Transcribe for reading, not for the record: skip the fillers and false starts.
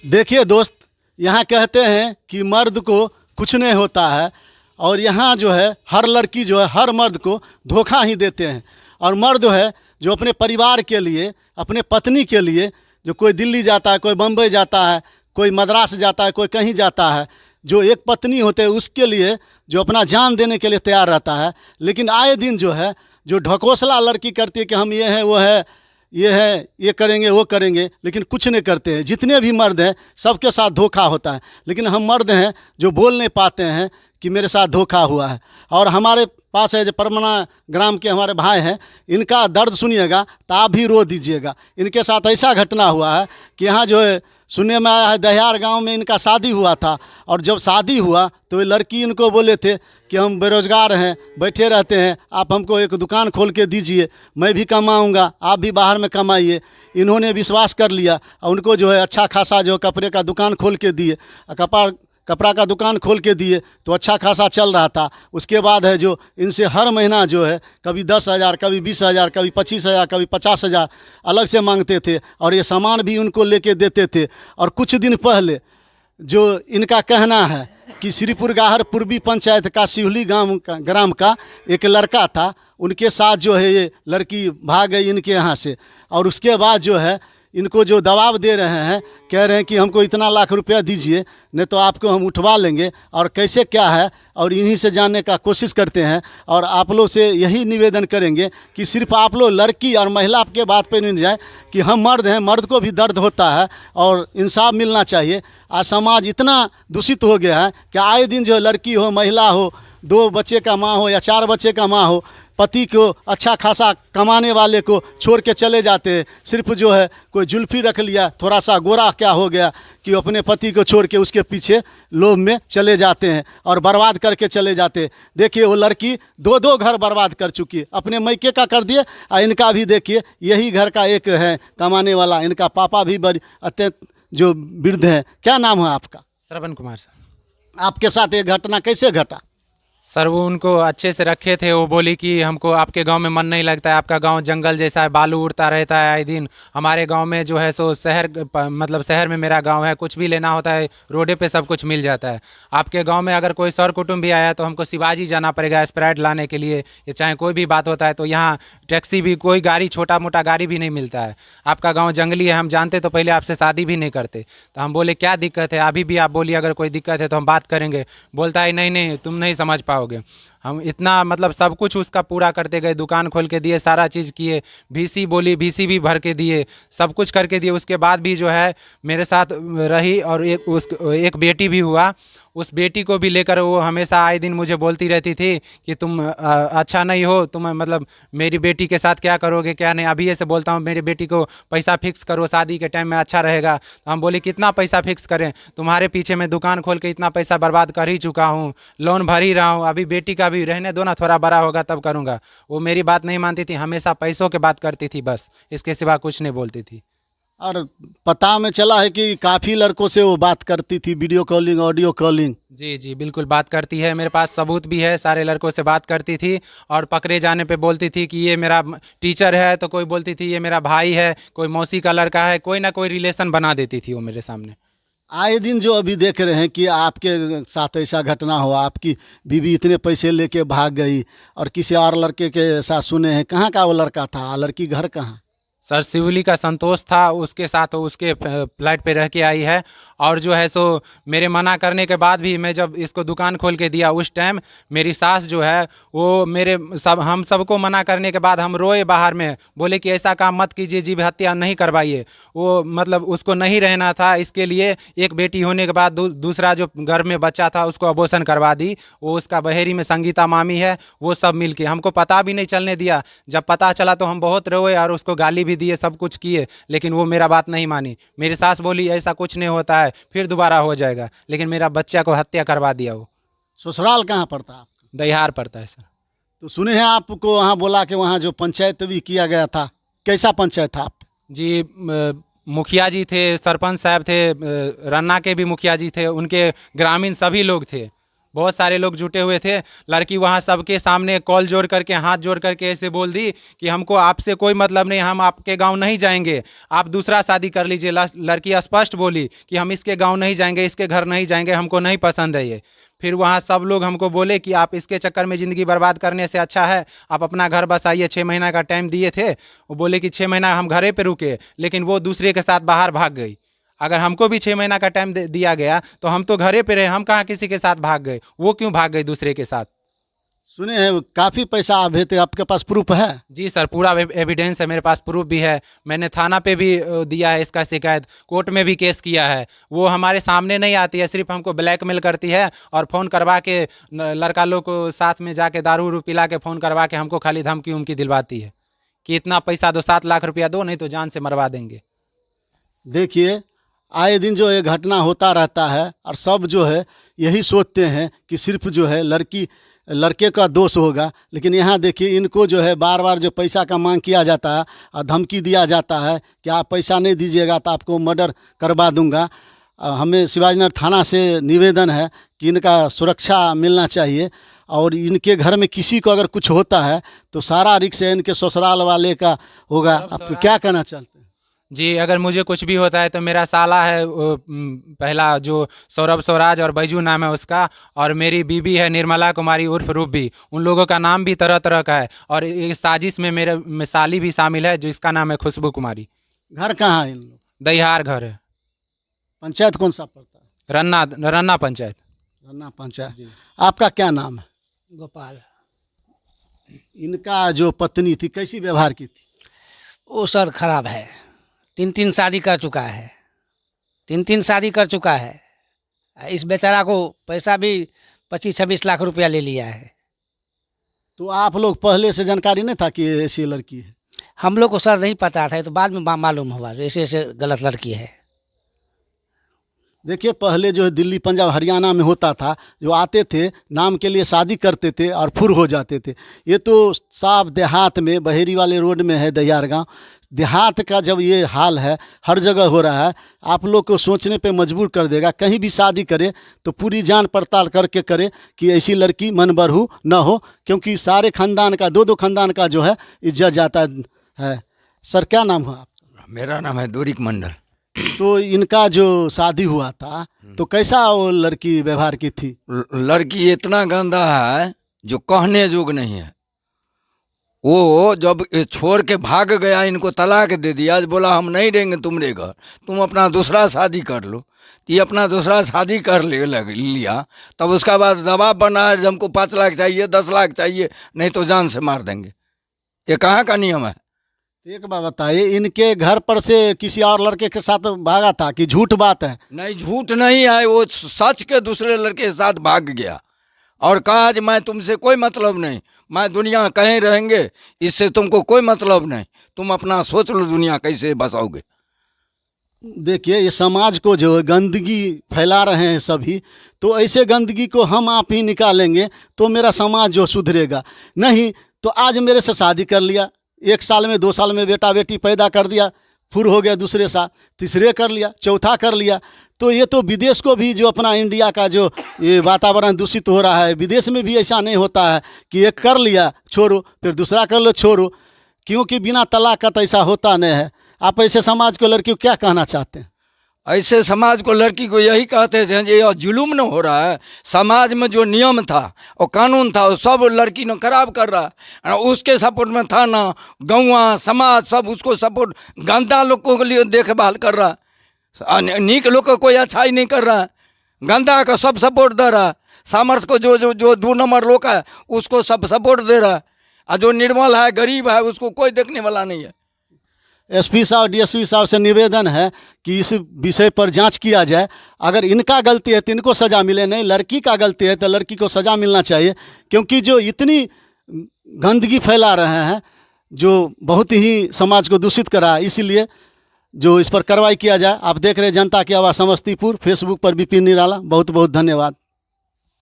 देखिए दोस्त, यहाँ कहते हैं कि मर्द को कुछ नहीं होता है, और यहाँ जो है हर लड़की जो है हर मर्द को धोखा ही देते हैं। और मर्द है जो अपने परिवार के लिए, अपने पत्नी के लिए, जो कोई दिल्ली जाता है, कोई बम्बई जाता है, कोई मद्रास जाता है, कोई कहीं जाता है, जो एक पत्नी होते हैं उसके लिए जो अपना जान देने के लिए तैयार रहता है। लेकिन आए दिन जो है जो ढकोसला लड़की करती है कि हम ये हैं वो है, ये है, ये करेंगे वो करेंगे, लेकिन कुछ नहीं करते हैं। जितने भी मर्द हैं सबके साथ धोखा होता है, लेकिन हम मर्द हैं जो बोल नहीं पाते हैं कि मेरे साथ धोखा हुआ है। और हमारे पास है जो परमना ग्राम के हमारे भाई हैं, इनका दर्द सुनिएगा तो आप भी रो दीजिएगा। इनके साथ ऐसा घटना हुआ है कि यहाँ जो है सुनने में आया है दहियार गांव में इनका शादी हुआ था, और जब शादी हुआ तो ये लड़की इनको बोले थे कि हम बेरोज़गार हैं, बैठे रहते हैं, आप हमको एक दुकान खोल के दीजिए, मैं भी कमाऊंगा, आप भी बाहर में कमाइए। इन्होंने विश्वास कर लिया और उनको जो है अच्छा खासा जो कपड़े का दुकान खोल के दिए, कपड़ा का दुकान खोल के दिए तो अच्छा खासा चल रहा था। उसके बाद है जो इनसे हर महीना जो है कभी 10,000, कभी 20,000, कभी 25,000, कभी 50,000 अलग से मांगते थे, और ये सामान भी उनको लेके देते थे। और कुछ दिन पहले जो इनका कहना है कि श्रीपुर गाहर पूर्वी पंचायत का सिवली ग्राम का एक लड़का था, उनके साथ जो है ये लड़की भाग गई इनके यहाँ से। और उसके बाद जो है इनको जो दबाव दे रहे हैं, कह रहे हैं कि हमको इतना लाख रुपया दीजिए, नहीं तो आपको हम उठवा लेंगे, और कैसे क्या है और इन्हीं से जानने का कोशिश करते हैं। और आप लोग से यही निवेदन करेंगे कि सिर्फ आप लोग लड़की और महिला के बात पे नहीं जाए कि हम मर्द हैं, मर्द को भी दर्द होता है और इंसाफ मिलना चाहिए। आज समाज इतना दूषित हो गया है कि आए दिन जो लड़की हो, महिला हो, 2 बच्चे का माँ हो या 4 बच्चे का माँ हो, पति को अच्छा खासा कमाने वाले को छोड़ के चले जाते हैं। सिर्फ जो है कोई जुल्फी रख लिया, थोड़ा सा गोरा क्या हो गया कि अपने पति को छोड़ के उसके पीछे लोभ में चले जाते हैं और बर्बाद करके चले जाते हैं। देखिए वो लड़की 2-2 घर बर्बाद कर चुकी है, अपने मैके का कर दिए, और इनका भी देखिए यही घर का एक है कमाने वाला, इनका पापा भी बड़ी अत्यंत जो वृद्ध है। क्या नाम है आपका? श्रवण कुमार सर। आपके साथ ये घटना कैसे घटा? सर वो उनको अच्छे से रखे थे, वो बोली कि हमको आपके गांव में मन नहीं लगता है, आपका गांव जंगल जैसा है, बालू उड़ता रहता है आए दिन। हमारे गांव में जो है सो मतलब शहर में मेरा गांव है, कुछ भी लेना होता है रोडे पे सब कुछ मिल जाता है। आपके गांव में अगर कोई सर कुटुंब भी आया तो हमको शिवाजी जाना पड़ेगा स्प्राइट लाने के लिए, या चाहे कोई भी बात होता है तो यहाँ टैक्सी भी, कोई गाड़ी, छोटा मोटा गाड़ी भी नहीं मिलता है। आपका गाँव जंगली है, हम जानते तो पहले आपसे शादी भी नहीं करते। तो हम बोले क्या दिक्कत है, अभी भी आप बोलिए अगर कोई दिक्कत है तो हम बात करेंगे। बोलता है नहीं नहीं तुम नहीं समझ पाओगे। हम इतना मतलब सब कुछ उसका पूरा करते गए, दुकान खोल के दिए, सारा चीज़ किए, VC बोली VC भी भर के दिए, सब कुछ करके दिए। उसके बाद भी जो है मेरे साथ रही, और एक बेटी भी हुआ। उस बेटी को भी लेकर वो हमेशा आए दिन मुझे बोलती रहती थी कि तुम अच्छा नहीं हो, तुम मतलब मेरी बेटी के साथ क्या करोगे क्या नहीं। अभी ऐसे बोलता हूँ मेरी बेटी को पैसा फिक्स करो, शादी के टाइम में अच्छा रहेगा। तो हम बोले कितना पैसा फिक्स करें, तुम्हारे पीछे मैं दुकान खोल के इतना पैसा बर्बाद कर ही चुका हूँ, लोन भर ही रहा हूँ, अभी बेटी का भी रहने दो ना, थोड़ा बड़ा होगा तब करूँगा। वो मेरी बात नहीं मानती थी, हमेशा पैसों के बात करती थी, बस इसके सिवा कुछ नहीं बोलती थी। और पता में चला है कि काफ़ी लड़कों से वो बात करती थी, वीडियो कॉलिंग, ऑडियो कॉलिंग। जी जी बिल्कुल बात करती है, मेरे पास सबूत भी है, सारे लड़कों से बात करती थी। और पकड़े जाने पे बोलती थी कि ये मेरा टीचर है, तो कोई बोलती थी ये मेरा भाई है, कोई मौसी का लड़का है, कोई ना कोई रिलेशन बना देती थी वो मेरे सामने। आए दिन जो अभी देख रहे हैं कि आपके साथ ऐसा घटना हुआ, आपकी बीवी इतने पैसे लेके भाग गई, और किसी और लड़के के साथ सुने हैं। कहाँ का वो लड़का था, लड़की घर कहाँ? सर सिवली का संतोष था, उसके साथ उसके फ्लैट पे रह के आई है। और जो है सो मेरे मना करने के बाद भी मैं जब इसको दुकान खोल के दिया उस टाइम मेरी सास जो है वो हम सबको मना करने के बाद हम रोए बाहर में, बोले कि ऐसा काम मत कीजिए, जीव हत्या नहीं करवाइए। वो मतलब उसको नहीं रहना था, इसके लिए एक बेटी होने के बाद दूसरा जो घर में बच्चा था उसको अबॉर्शन करवा दी। वो उसका बहेरी में संगीता मामी है, वो सब मिल के हमको पता भी नहीं चलने दिया। जब पता चला तो हम बहुत रोए और उसको गाली भी दिए, सब कुछ किए, लेकिन वो मेरा बात नहीं मानी। मेरी सास बोली ऐसा कुछ नहीं होता है, फिर दोबारा हो जाएगा, लेकिन मेरा बच्चा को हत्या करवा दिया। वो ससुराल कहाँ पड़ता है आपका? दहियार पड़ता है सर। तो सुने हैं आपको वहाँ बोला कि वहाँ जो पंचायत भी किया गया था, कैसा पंचायत था आप? जी मुखिया जी थे, सरपंच साहब थे, रन्ना के भी मुखिया जी थे, उनके ग्रामीण सभी लोग थे, बहुत सारे लोग जुटे हुए थे। लड़की वहाँ सबके सामने कॉल जोड़ करके, हाथ जोड़ करके ऐसे बोल दी कि हमको आपसे कोई मतलब नहीं, हम आपके गांव नहीं जाएंगे, आप दूसरा शादी कर लीजिए। लड़की स्पष्ट बोली कि हम इसके गांव नहीं जाएंगे, इसके घर नहीं जाएंगे, हमको नहीं पसंद है ये। फिर वहाँ सब लोग हमको बोले कि आप इसके चक्कर में ज़िंदगी बर्बाद करने से अच्छा है आप अपना घर बसाइए। 6 महीना का टाइम दिए थे, वो बोले कि 6 महीना हम घरे पे रुके, लेकिन वो दूसरे के साथ बाहर भाग गई। अगर हमको भी 6 महीना का टाइम दिया गया तो हम तो घरे पे रहे, हम कहाँ किसी के साथ भाग गए, वो क्यों भाग गई दूसरे के साथ। सुने हैं काफ़ी पैसा आए थे, आपके पास प्रूफ है? जी सर, पूरा एविडेंस है मेरे पास, प्रूफ भी है। मैंने थाना पे भी दिया है इसका शिकायत, कोर्ट में भी केस किया है। वो हमारे सामने नहीं आती है, सिर्फ हमको ब्लैकमेल करती है और फ़ोन करवा के लड़का लोग को साथ में जाके दारू उरू पिला के फ़ोन करवा के हमको खाली धमकी उमकी दिलवाती है कि इतना पैसा दो, 7 लाख रुपया दो, नहीं तो जान से मरवा देंगे। देखिए आए दिन जो ये घटना होता रहता है और सब जो है यही सोचते हैं कि सिर्फ जो है लड़के का दोष होगा, लेकिन यहाँ देखिए इनको जो है बार बार जो पैसा का मांग किया जाता है और धमकी दिया जाता है कि आप पैसा नहीं दीजिएगा तो आपको मर्डर करवा दूंगा। हमें शिवाजीनगर थाना से निवेदन है कि इनका सुरक्षा मिलना चाहिए और इनके घर में किसी को अगर कुछ होता है तो सारा रिस्क इनके ससुराल वाले का होगा। आप क्या कहना चाहते हैं? जी, अगर मुझे कुछ भी होता है तो मेरा साला है पहला जो सौरभ स्वराज और बैजू नाम है उसका, और मेरी बीबी है निर्मला कुमारी उर्फ रूबी, उन लोगों का नाम भी तरह तरह का है। और इस साजिश में मेरे साली भी शामिल है जिसका नाम है खुशबू कुमारी। घर कहाँ है इन लोग? दहिहार घर है। पंचायत कौन सा पड़ता है? रन्ना पंचायत। रन्ना पंचायत। आपका क्या नाम है? गोपाल। इनका जो पत्नी थी कैसी व्यवहार की थी? वो सर खराब है, 3 शादी कर चुका है, 3 शादी कर चुका है। इस बेचारा को पैसा भी 25-26 लाख रुपया ले लिया है। तो आप लोग पहले से जानकारी नहीं था कि ऐसी लड़की है? हम लोग को सर नहीं पता था, तो बाद में मालूम हुआ ऐसे ऐसे गलत लड़की है। देखिए पहले जो है दिल्ली पंजाब हरियाणा में होता था, जो आते थे नाम के लिए शादी करते थे और फुर हो जाते थे। ये तो साफ देहात में बहेरी वाले रोड में है दहियार गाँव। देहात का जब ये हाल है हर जगह हो रहा है, आप लोग को सोचने पे मजबूर कर देगा। कहीं भी शादी करे तो पूरी जान पड़ताल करके करे कि ऐसी लड़की मन बरहू न हो, क्योंकि सारे खानदान का 2-2 खानदान का जो है इज्जत जाता है। सर क्या नाम है आपका? मेरा नाम है दूरिक मंडल। तो इनका जो शादी हुआ था तो कैसा वो लड़की व्यवहार की थी? लड़की इतना गंदा है जो कहने योग्य नहीं है। वो जब छोड़ के भाग गया, इनको तलाक दे दिया, बोला हम नहीं देंगे तुमरे घर, तुम अपना दूसरा शादी कर लो। ये अपना दूसरा शादी कर लिया। तब उसका बाद दबाव बना है हमको 5 लाख चाहिए, 10 लाख चाहिए, नहीं तो जान से मार देंगे। ये कहाँ का नियम है? एक बात बताइए, इनके घर पर से किसी और लड़के के साथ भागा था कि झूठ बात है? नहीं, झूठ नहीं है, वो सच के दूसरे लड़के के साथ भाग गया और कहा कि मैं तुमसे कोई मतलब नहीं, मैं दुनिया कहीं रहेंगे, इससे तुमको कोई मतलब नहीं, तुम अपना सोच लो दुनिया कैसे बसाओगे। देखिए ये समाज को जो गंदगी फैला रहे हैं सभी, तो ऐसे गंदगी को हम आप ही निकालेंगे तो मेरा समाज जो सुधरेगा। नहीं तो आज मेरे से शादी कर लिया, 1 साल में 2 साल में बेटा बेटी पैदा कर दिया, फुर हो गया, दूसरे साल तीसरे कर लिया, चौथा कर लिया, तो ये तो विदेश को भी जो अपना इंडिया का जो ये वातावरण दूषित हो रहा है, विदेश में भी ऐसा नहीं होता है कि एक कर लिया छोड़ो, फिर दूसरा कर लो छोड़ो, क्योंकि बिना तलाक का तो ऐसा होता नहीं है। आप ऐसे समाज को लड़की को क्या कहना चाहते हैं? ऐसे समाज को लड़की को यही कहते थे ये जुलूम न हो रहा है, समाज में जो नियम था और कानून था वो सब लड़की ने खराब कर रहा है। उसके सपोर्ट में था ना गाँव समाज सब उसको सपोर्ट, गंदा लोगों के लिए देखभाल कर रहा है, नीक लोग को कोई अच्छाई नहीं कर रहा है, गंदा का सब सपोर्ट दे रहा है, सामर्थ्य को जो जो जो 2 नंबर लोग है उसको सब सपोर्ट दे रहा है, और जो निर्मल है गरीब है उसको कोई देखने वाला नहीं है। एसपी साहब डीएसपी साहब से निवेदन है कि इस विषय पर जांच किया जाए। अगर इनका गलती है तो इनको सज़ा मिले, नहीं लड़की का गलती है तो लड़की को सज़ा मिलना चाहिए, क्योंकि जो इतनी गंदगी फैला रहे हैं जो बहुत ही समाज को दूषित कर रहा है, इसीलिए जो इस पर कार्रवाई किया जाए। आप देख रहे हैं जनता की आवाज़ समस्तीपुर, फेसबुक पर विपिन निराला। बहुत बहुत धन्यवाद।